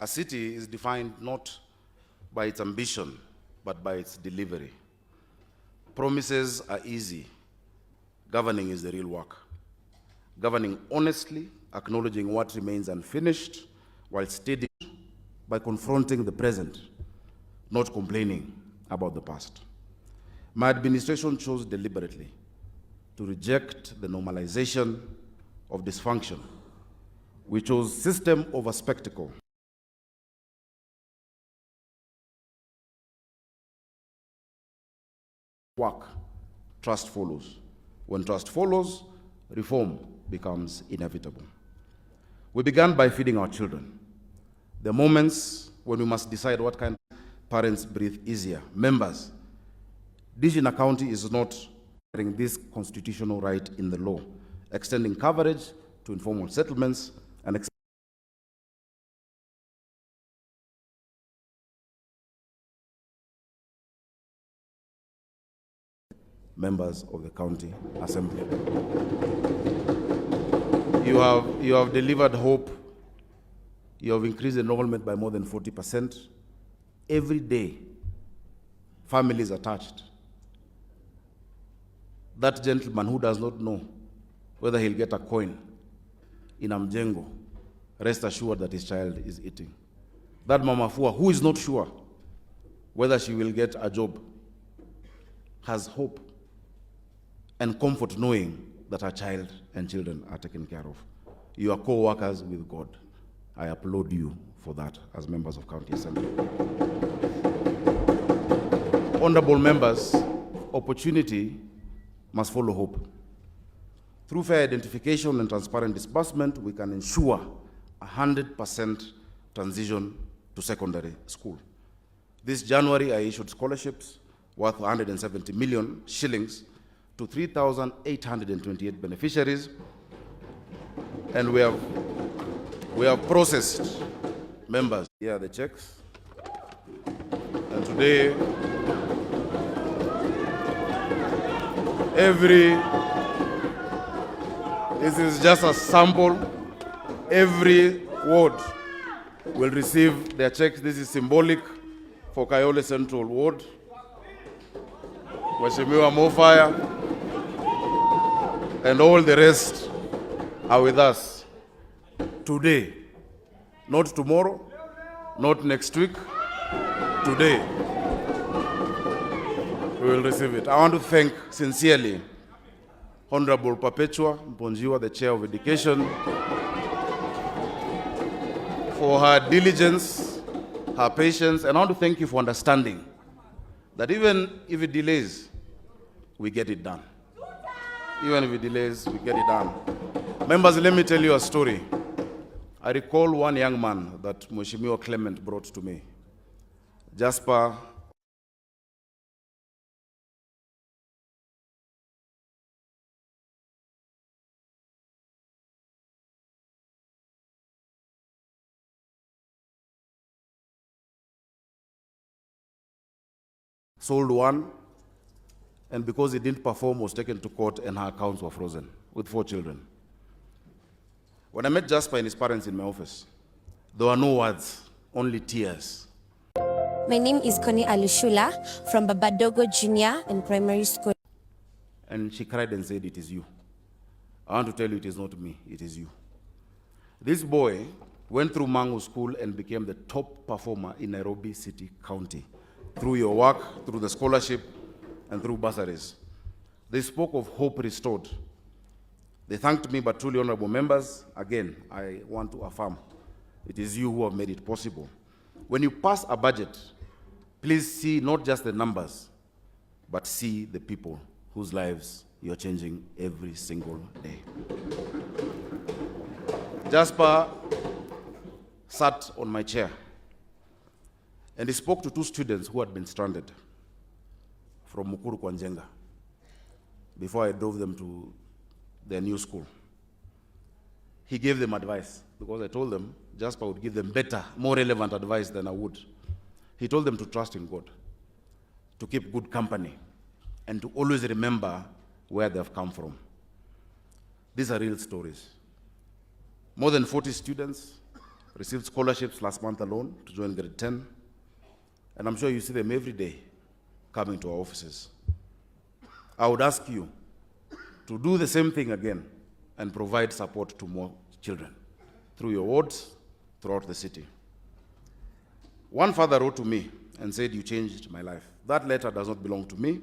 A city is defined not by its ambition, but by its delivery. Promises are easy. Governing is the real work. Governing honestly, acknowledging what remains unfinished, while steady by confronting the present, not complaining about the past. My administration chose deliberately to reject the normalization of dysfunction. We chose system over spectacle. Work, trust follows. When trust follows, reform becomes inevitable. We began by feeding our children. There are moments when we must decide what kind of parents breathe easier. Members, Dijina County is not having this constitutional right in the law, extending coverage to informal settlements and members of the county assembly. You have delivered hope. You have increased enrollment by more than 40%. Every day, families are touched. That gentleman who does not know whether he'll get a coin in Amjengo, rest assured that his child is eating. That Mama Fua, who is not sure whether she will get a job, has hope and comfort knowing that her child and children are taken care of. You are co-workers with God. I applaud you for that as members of County Assembly. Honorable members, opportunity must follow hope. Through fair identification and transparent disbursement, we can ensure 100% transition to secondary school. This January, I issued scholarships worth 170 million shillings to 3,828 beneficiaries, and we have processed, members. Here are the checks, and today this is just a sample. Every ward will receive their checks. This is symbolic for Kayole Central Ward. Mheshimiwa Mofire and all the rest are with us today, not tomorrow, not next week, today. We will receive it. I want to thank sincerely Honorable Perpetua Mponjiwa, the Chair of Education, for her diligence, her patience, and I want to thank you for understanding that even if it delays, we get it done. Even if it delays, we get it done. Members, let me tell you a story. I recall one young man that Mheshimiwa Clement brought to me. Jasper sold one, and because he didn't perform, was taken to court and her accounts were frozen with 4 children. When I met Jasper and his parents in my office, there were no words, only tears. My name is Connie Alushula from Babadogo Junior and Primary School. And she cried and said, "It is you. I want to tell you it is not me, it is you." This boy went through Mangu School and became the top performer in Nairobi City County through your work, through the scholarship, and through bursaries. They spoke of hope restored. They thanked me, but truly honorable members, again, I want to affirm, it is you who have made it possible. When you pass a budget, please see not just the numbers, but see the people whose lives you're changing every single day. Jasper sat on my chair, and he spoke to 2 students who had been stranded from Mukuru Kwanjenga before I drove them to their new school. He gave them advice, because I told them Jasper would give them better, more relevant advice than I would. He told them to trust in God, to keep good company, and to always remember where they've come from. These are real stories. More than 40 students received scholarships last month alone to join grade 10. And I'm sure you see them every day coming to our offices. I would ask you to do the same thing again and provide support to more children through your wards throughout the city. One father wrote to me and said, "You changed my life." That letter does not belong to me,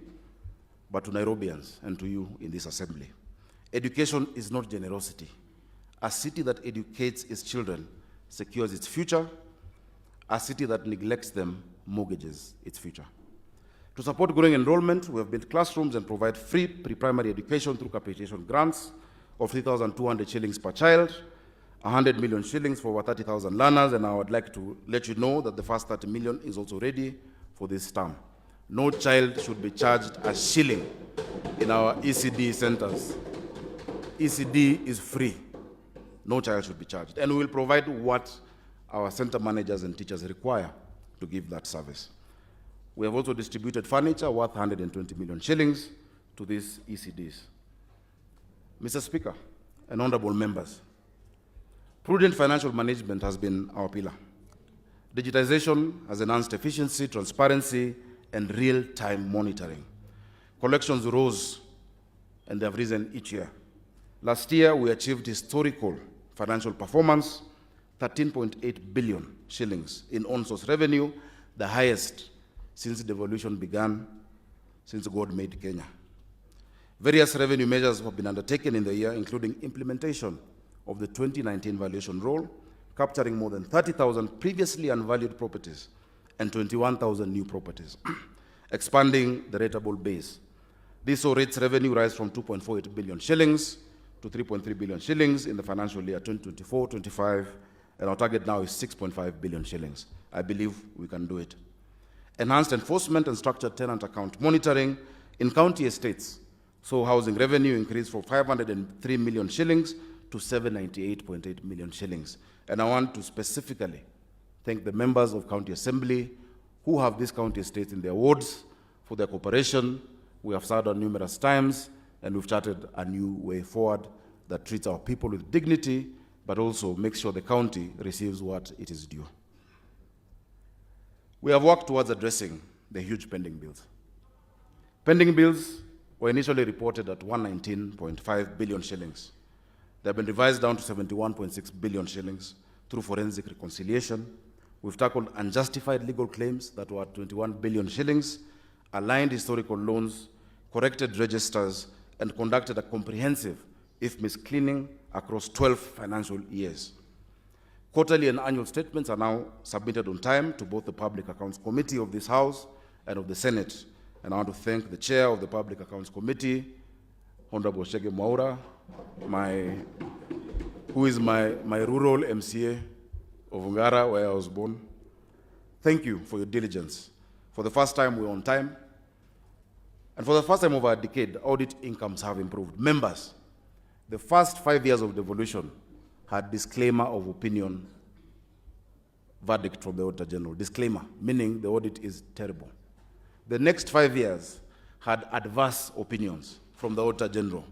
but to Nairobians and to you in this assembly. Education is not generosity. A city that educates its children secures its future. A city that neglects them mortgages its future. To support growing enrollment, we have built classrooms and provide free pre-primary education through capitation grants of 3,200 shillings per child, 100 million shillings for over 30,000 learners, and I would like to let you know that the first 30 million is also ready for this term. No child should be charged a shilling in our ECD centers. ECD is free. No child should be charged. And we will provide what our center managers and teachers require to give that service. We have also distributed furniture worth 120 million shillings to these ECDs. Mr. Speaker and honorable members, prudent financial management has been our pillar. Digitization has enhanced efficiency, transparency, and real-time monitoring. Collections rose, and they have risen each year. Last year, we achieved historical financial performance, 13.8 billion shillings in on-source revenue, the highest since devolution began, since God made Kenya. Various revenue measures have been undertaken in the year, including implementation of the 2019 valuation roll, capturing more than 30,000 previously unvalued properties and 21,000 new properties, expanding the rateable base. This saw rates revenue rise from 2.48 billion shillings to 3.3 billion shillings in the financial year 2024-25, and our target now is 6.5 billion shillings. I believe we can do it. Enhanced enforcement and structured tenant account monitoring in county estates saw housing revenue increase from 503 million shillings to 798.8 million shillings. And I want to specifically thank the members of County Assembly who have these county estates in their wards for their cooperation. We have served on numerous times, and we've charted a new way forward that treats our people with dignity, but also makes sure the county receives what it is due. We have worked towards addressing the huge pending bills. Pending bills were initially reported at 119.5 billion shillings. They have been revised down to 71.6 billion shillings through forensic reconciliation. We've tackled unjustified legal claims that were at 21 billion shillings, aligned historical loans, corrected registers, and conducted a comprehensive IFMIS cleaning across 12 financial years. Quarterly and annual statements are now submitted on time to both the Public Accounts Committee of this House and of the Senate. And I want to thank the chair of the Public Accounts Committee, Honorable Shege Mwaura, who is my rural MCA of Ungara, where I was born. Thank you for your diligence. For the first time, we're on time. And for the first time over a decade, audit incomes have improved. Members, the first 5 years of devolution had disclaimer of opinion verdict from the Auditor General. Disclaimer, meaning the audit is terrible. The next 5 years had adverse opinions from the Auditor General.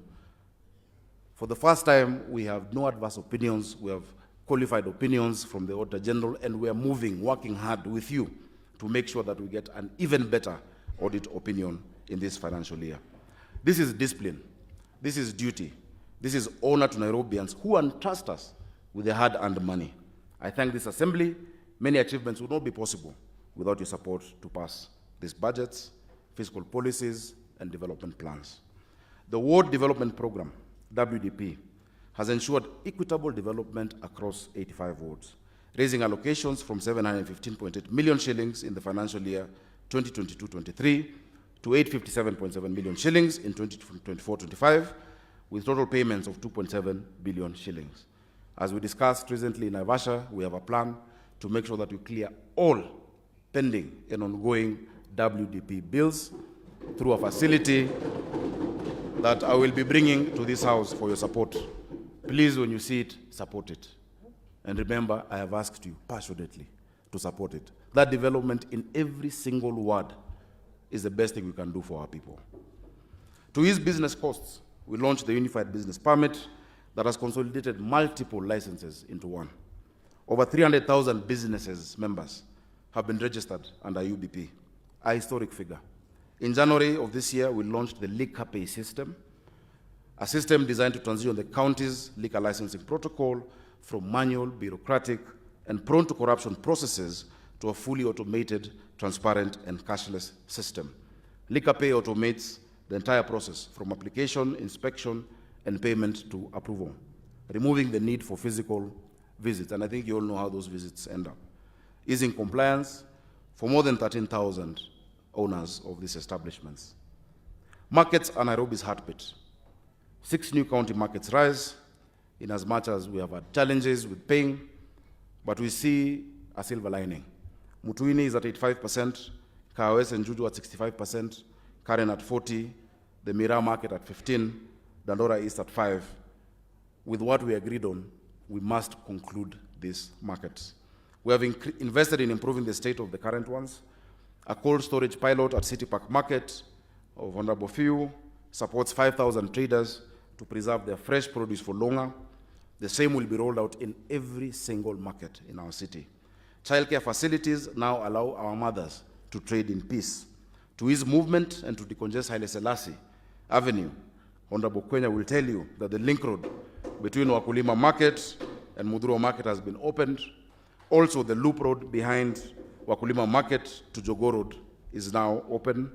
For the first time, we have no adverse opinions. We have qualified opinions from the Auditor General, and we are working hard with you to make sure that we get an even better audit opinion in this financial year. This is discipline. This is duty. This is honor to Nairobians who entrust us with their hard-earned money. I thank this assembly. Many achievements would not be possible without your support to pass these budgets, fiscal policies, and development plans. The Ward Development Program, WDP, has ensured equitable development across 85 wards, raising allocations from 715.8 million shillings in the financial year 2022-23 to 857.7 million shillings in 2024-25, with total payments of 2.7 billion shillings. As we discussed recently in Naivasha, we have a plan to make sure that we clear all pending and ongoing WDP bills through a facility that I will be bringing to this House for your support. Please, when you see it, support it. And remember, I have asked you passionately to support it. That development in every single ward is the best thing we can do for our people. To ease business costs, we launched the Unified Business Permit that has consolidated multiple licenses into one. Over 300,000 businesses members have been registered under UBP, a historic figure. In January of this year, we launched the Liquor Pay system, a system designed to transition the county's liquor licensing protocol from manual, bureaucratic, and prone to corruption processes to a fully automated, transparent, and cashless system. Liquor Pay automates the entire process from application, inspection, and payment to approval, removing the need for physical visits. And I think you all know how those visits end up. Easing compliance for more than 13,000 owners of these establishments. Markets are Nairobi's heartbeat. 6 new county markets rise, in as much as we have had challenges with paying, but we see a silver lining. Mutuini is at 85%, Kawes and Juju at 65%, Karen at 40%, the Mira market at 15%, Dandora East at 5%. With what we agreed on, we must conclude these markets. We have invested in improving the state of the current ones. A cold storage pilot at City Park Market of Honorable Few supports 5,000 traders to preserve their fresh produce for longer. The same will be rolled out in every single market in our city. Childcare facilities now allow our mothers to trade in peace. To ease movement and to decongest Haile Selassie Avenue, Honorable Kwenya will tell you that the link road between Wakulima Market and Muduro Market has been opened. Also, the loop road behind Wakulima Market to Jogo Road is now open.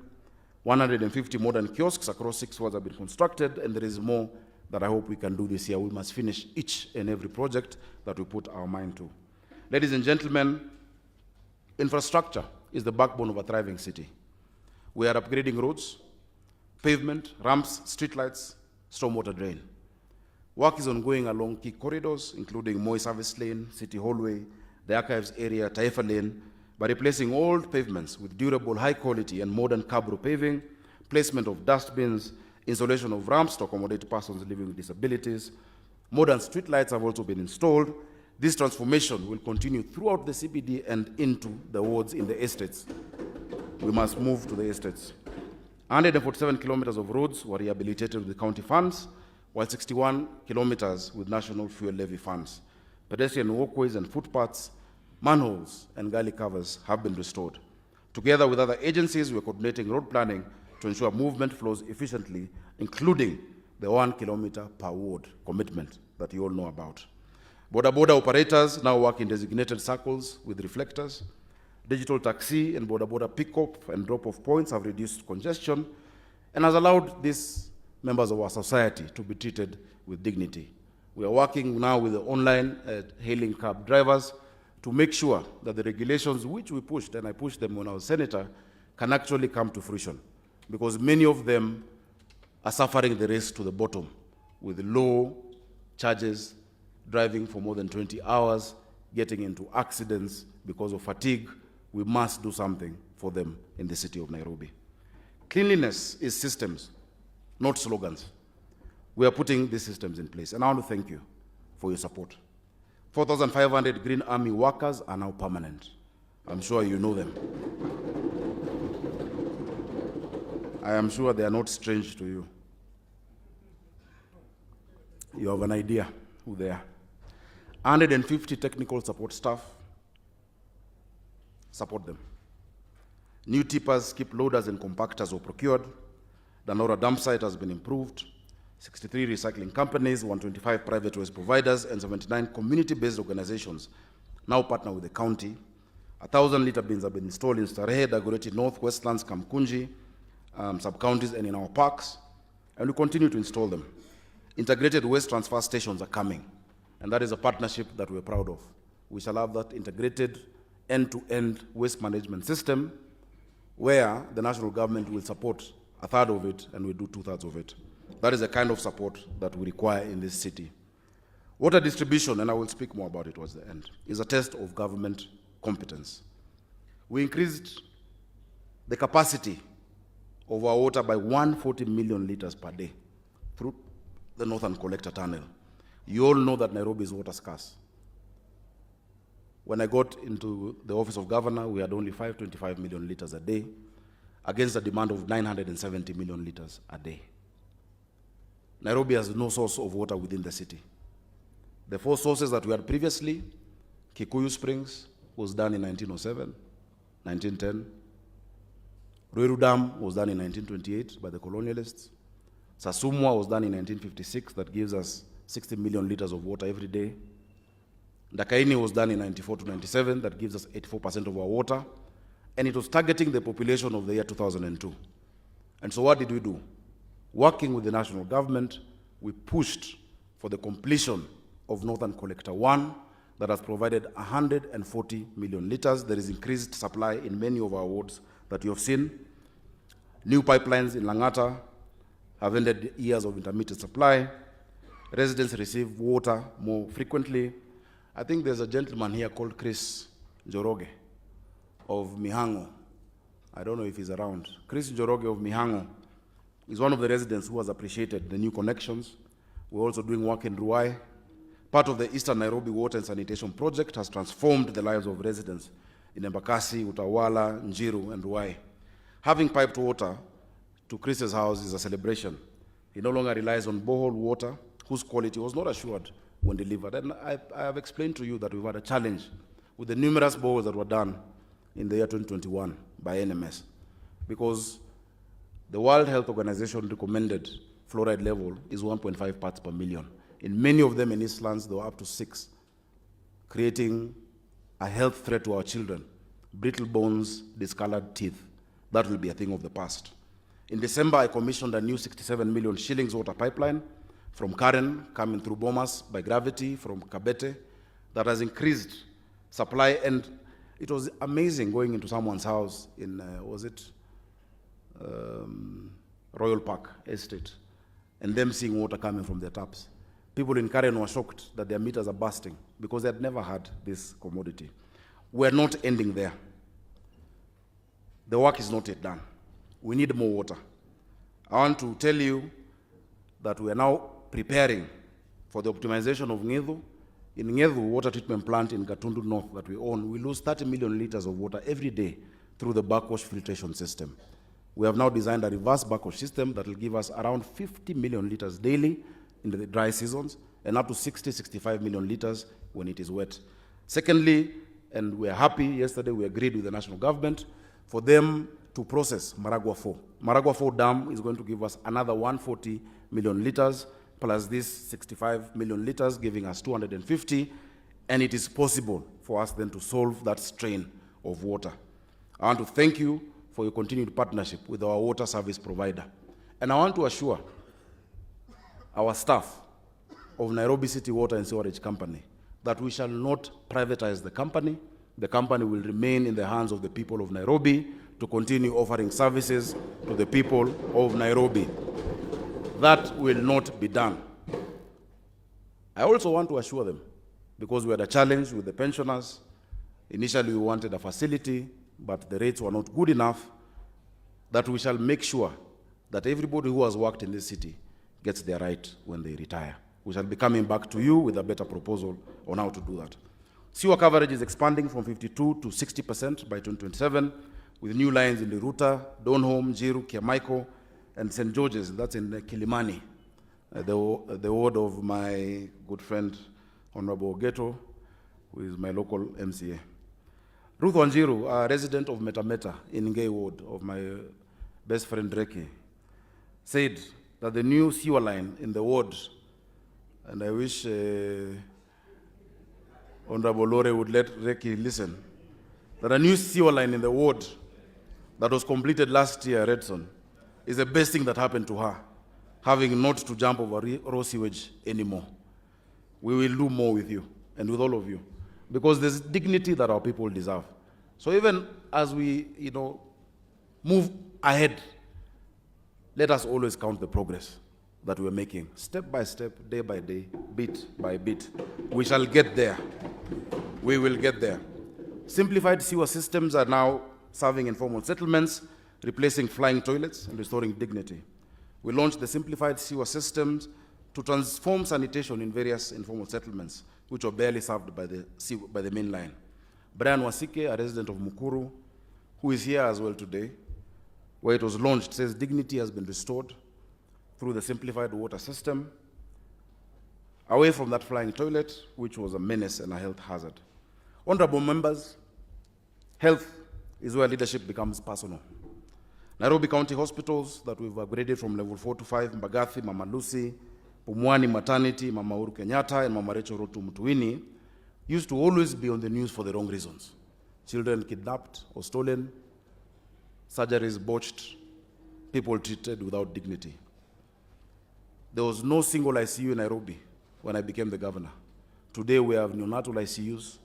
150 modern kiosks across 6 wards have been constructed, and there is more that I hope we can do this year. We must finish each and every project that we put our mind to. Ladies and gentlemen, infrastructure is the backbone of a thriving city. We are upgrading roads, pavement, ramps, streetlights, stormwater drain. Work is ongoing along key corridors, including Moi Service Lane, City Hallway, the Archives area, Taifa Lane, by replacing old pavements with durable, high quality, and modern cabro paving, placement of dustbins, installation of ramps to accommodate persons living with disabilities. Modern streetlights have also been installed. This transformation will continue throughout the CBD and into the wards in the estates. We must move to the estates. 147 kilometers of roads were rehabilitated with the county funds, while 61 kilometers with national fuel levy funds. Pedestrian walkways and footpaths, manholes, and gully covers have been restored. Together with other agencies, we are coordinating road planning to ensure movement flows efficiently, including the 1 kilometer per ward commitment that you all know about. Border operators now work in designated circles with reflectors. Digital taxi and border pick-up and drop-off points have reduced congestion and has allowed these members of our society to be treated with dignity. We are working now with the online hailing cab drivers to make sure that the regulations which we pushed, and I pushed them when I was senator, can actually come to fruition, because many of them are suffering the race to the bottom with low charges, driving for more than 20 hours, getting into accidents because of fatigue. We must do something for them in the city of Nairobi. Cleanliness is systems, not slogans. We are putting these systems in place, and I want to thank you for your support. 4,500 Green Army workers are now permanent. I'm sure you know them. I am sure they are not strange to you. You have an idea who they are. 150 technical support staff. Support them. New tippers, skip loaders, and compactors were procured. The Nora dump site has been improved. 63 recycling companies, 125 private waste providers, and 79 community-based organizations now partner with the county. 1,000-liter bins have been installed in Starehe, Dagoretti North, Westlands, Kamkunji, sub-counties, and in our parks, and we continue to install them. Integrated waste transfer stations are coming, and that is a partnership that we're proud of. We shall have that integrated end-to-end waste management system where the national government will support 1/3 of it and we do 2/3 of it. That is the kind of support that we require in this city. Water distribution, and I will speak more about it towards the end, is a test of government competence. We increased the capacity of our water by 140 million liters per day through the Northern Collector Tunnel. You all know that Nairobi is water scarce. When I got into the office of governor, we had only 525 million liters a day against a demand of 970 million liters a day. Nairobi has no source of water within the city. The 4 sources that we had previously Kikuyu Springs was done in 1907, 1910. Ruiru Dam was done in 1928 by the colonialists. Sasumwa was done in 1956, that gives us 60 million liters of water every day. Ndakaini was done in 94 to 97, that gives us 84% of our water. And it was targeting the population of the year 2002. And so what did we do? Working with the national government, we pushed for the completion of Northern Collector 1 that has provided 140 million liters. There is increased supply in many of our wards that you have seen. New pipelines in Langata have ended years of intermittent supply. Residents receive water more frequently. I think there's a gentleman here called Chris Njoroge of Mihango. I don't know if he's around. Chris Njoroge of Mihango is one of the residents who has appreciated the new connections. We're also doing work in Ruai. Part of the Eastern Nairobi Water and Sanitation Project has transformed the lives of residents in Embakasi, Utawala, Njiru, and Ruai. Having piped water to Chris's house is a celebration. He no longer relies on borehole water, whose quality was not assured when delivered. And I have explained to you that we've had a challenge with the numerous boreholes that were done in the year 2021 by NMS, because the World Health Organization recommended fluoride level is 1.5 parts per million. In many of them in Eastlands, they were up to 6, creating a health threat to our children. Brittle bones, discolored teeth. That will be a thing of the past. In December, I commissioned a new 67 million shillings water pipeline from Karen, coming through Bomas by gravity, from Kabete, that has increased supply. And it was amazing going into someone's house in, Royal Park Estate, and them seeing water coming from their taps. People in Karen were shocked that their meters are bursting because they had never had this commodity. We're not ending there. The work is not yet done. We need more water. I want to tell you that we are now preparing for the optimization of Ngedu. In Ngedu water treatment plant in Gatundu North that we own, we lose 30 million liters of water every day through the backwash filtration system. We have now designed a reverse backwash system that will give us around 50 million liters daily in the dry seasons and up to 65 million liters when it is wet. Secondly, and we are happy, yesterday we agreed with the national government for them to process Maragua 4. Maragua 4 dam is going to give us another 140 million liters plus this 65 million liters, giving us 250, and it is possible for us then to solve that strain of water. I want to thank you for your continued partnership with our water service provider. And I want to assure our staff of Nairobi City Water and Sewerage Company that we shall not privatize the company. The company will remain in the hands of the people of Nairobi to continue offering services to the people of Nairobi. That will not be done. I also want to assure them, because we had a challenge with the pensioners. Initially, we wanted a facility, but the rates were not good enough, that we shall make sure that everybody who has worked in this city gets their right when they retire. We shall be coming back to you with a better proposal on how to do that. Sewer coverage is expanding from 52 to 60% by 2027, with new lines in Liruta, Donholm, Jiru, Kiamaiko, and St. George's, that's in Kilimani, the ward of my good friend, Honorable Geto, who is my local MCA. Ruth Wanjiru, a resident of Metameta in Ngei ward of my best friend Reki, said that the new sewer line in the ward, and I wish Honorable Lore would let Reki listen, that a new sewer line in the ward that was completed last year, Redson, is the best thing that happened to her, having not to jump over raw sewage anymore. We will do more with you and with all of you, because there's dignity that our people deserve. So even as we, move ahead, let us always count the progress that we're making, step by step, day by day, bit by bit. We shall get there. We will get there. Simplified sewer systems are now serving informal settlements, replacing flying toilets and restoring dignity. We launched the simplified sewer systems to transform sanitation in various informal settlements, which were barely served by the main line. Brian Wasike, a resident of Mukuru, who is here as well today, where it was launched, says dignity has been restored through the simplified water system, away from that flying toilet, which was a menace and a health hazard. Honorable members, health is where leadership becomes personal. Nairobi County hospitals that we've upgraded from level 4 to 5, Mbagathi, Mama Lucy, Pumwani Maternity, Mama Uhuru Kenyatta, and Mama Rachel Rotu Mtuini, used to always be on the news for the wrong reasons. Children kidnapped or stolen, surgeries botched, people treated without dignity. There was no single ICU in Nairobi when I became the governor. Today we have neonatal ICUs,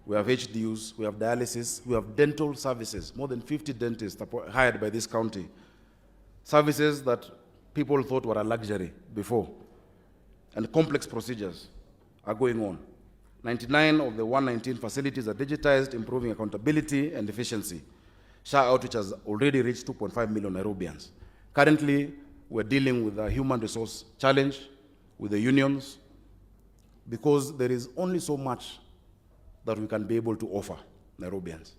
we have HDUs, we have dialysis, we have dental services, more than 50 dentists hired by this county. Services that people thought were a luxury before. And complex procedures are going on. 99 of the 119 facilities are digitized, improving accountability and efficiency. SHA outreach has already reached 2.5 million Nairobians. Currently, we're dealing with a human resource challenge with the unions because there is only so much that we can be able to offer Nairobians.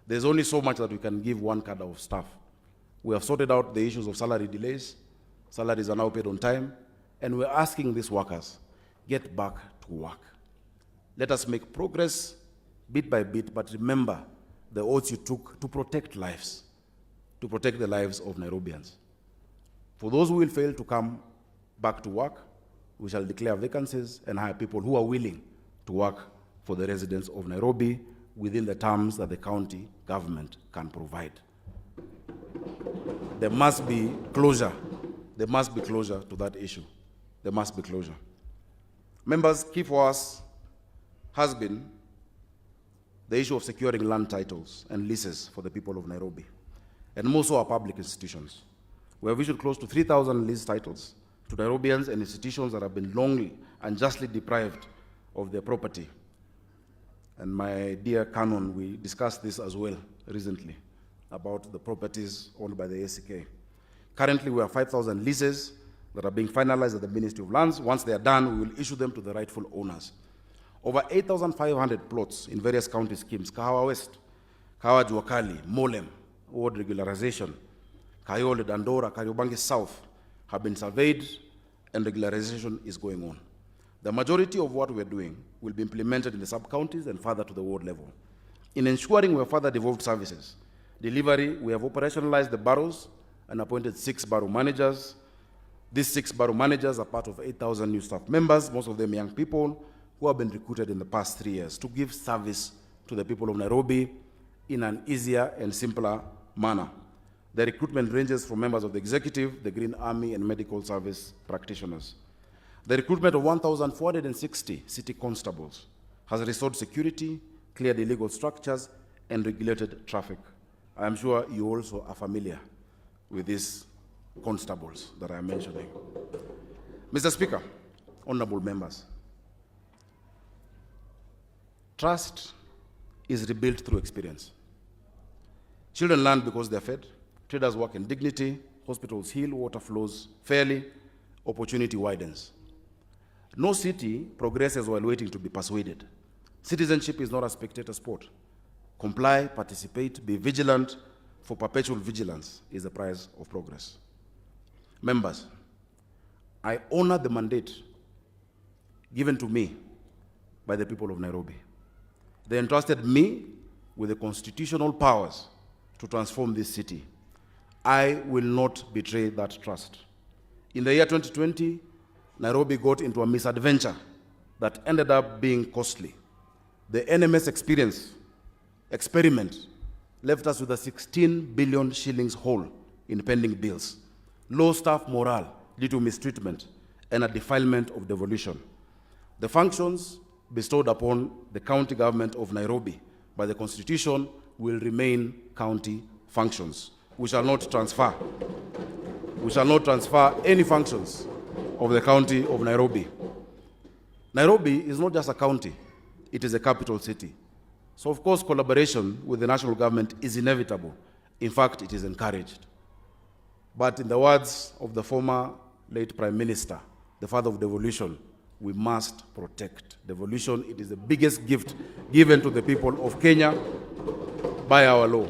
There's only so much that we can give one cadre of staff. We have sorted out the issues of salary delays. Salaries are now paid on time. And we're asking these workers, get back to work. Let us make progress bit by bit, but remember the oaths you took to protect lives, to protect the lives of Nairobians. For those who will fail to come back to work, we shall declare vacancies and hire people who are willing to work for the residents of Nairobi within the terms that the county government can provide. There must be closure. There must be closure to that issue. There must be closure. Members, key for us has been the issue of securing land titles and leases for the people of Nairobi, and more so our public institutions. We have issued close to 3,000 lease titles to Nairobians and institutions that have been wrongly and justly deprived of their property. And my dear Canon, we discussed this as well recently about the properties owned by the ACK. Currently, we have 5,000 leases that are being finalized at the Ministry of Lands. Once they are done, we will issue them to the rightful owners. Over 8,500 plots in various county schemes, Kahawa West, Kahawa Juakali, Molem, Ward Regularization, Kayole, Dandora, Kariobangi South have been surveyed and regularization is going on. The majority of what we're doing will be implemented in the sub-counties and further to the ward level. In ensuring we have further devolved services, delivery, we have operationalized the boroughs and appointed 6 borough managers. These 6 borough managers are part of 8,000 new staff members, most of them young people, who have been recruited in the past 3 years to give service to the people of Nairobi in an easier and simpler manner. The recruitment ranges from members of the executive, the Green Army, and medical service practitioners. The recruitment of 1,460 city constables has restored security, cleared illegal structures, and regulated traffic. I am sure you also are familiar with these constables that I am mentioning. Mr. Speaker, honorable members, trust is rebuilt through experience. Children learn because they're fed, traders work in dignity, hospitals heal, water flows fairly, opportunity widens. No city progresses while waiting to be persuaded. Citizenship is not a spectator sport. Comply, participate, be vigilant, for perpetual vigilance is the price of progress. Members, I honor the mandate given to me by the people of Nairobi. They entrusted me with the constitutional powers to transform this city. I will not betray that trust. In the year 2020, Nairobi got into a misadventure that ended up being costly. The NMS experiment left us with a 16 billion shillings hole in pending bills, low staff morale due to mistreatment, and a defilement of devolution. The functions bestowed upon the county government of Nairobi by the Constitution will remain county functions. We shall not transfer. We shall not transfer any functions of the county of Nairobi. Nairobi is not just a county, it is a capital city. So of course collaboration with the national government is inevitable. In fact, it is encouraged. But in the words of the former late Prime Minister, the father of devolution, we must protect devolution. It is the biggest gift given to the people of Kenya by our law.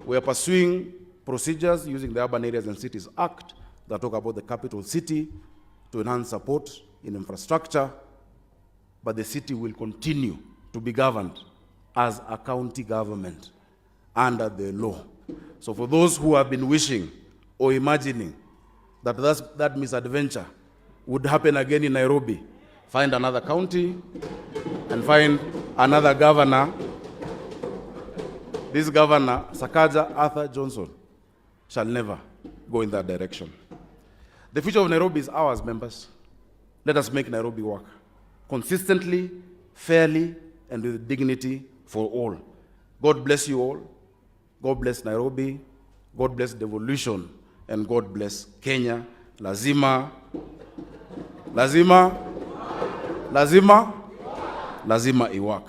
We are pursuing procedures using the Urban Areas and Cities Act that talk about the capital city to enhance support in infrastructure, but the city will continue to be governed as a county government under the law. So for those who have been wishing or imagining that misadventure would happen again in Nairobi, find another county and find another governor. This governor, Sakaja Athur Johnson, shall never go in that direction. The future of Nairobi is ours, members. Let us make Nairobi work consistently, fairly, and with dignity for all. God bless you all. God bless Nairobi. God bless devolution. And God bless Kenya. Lazima iwak.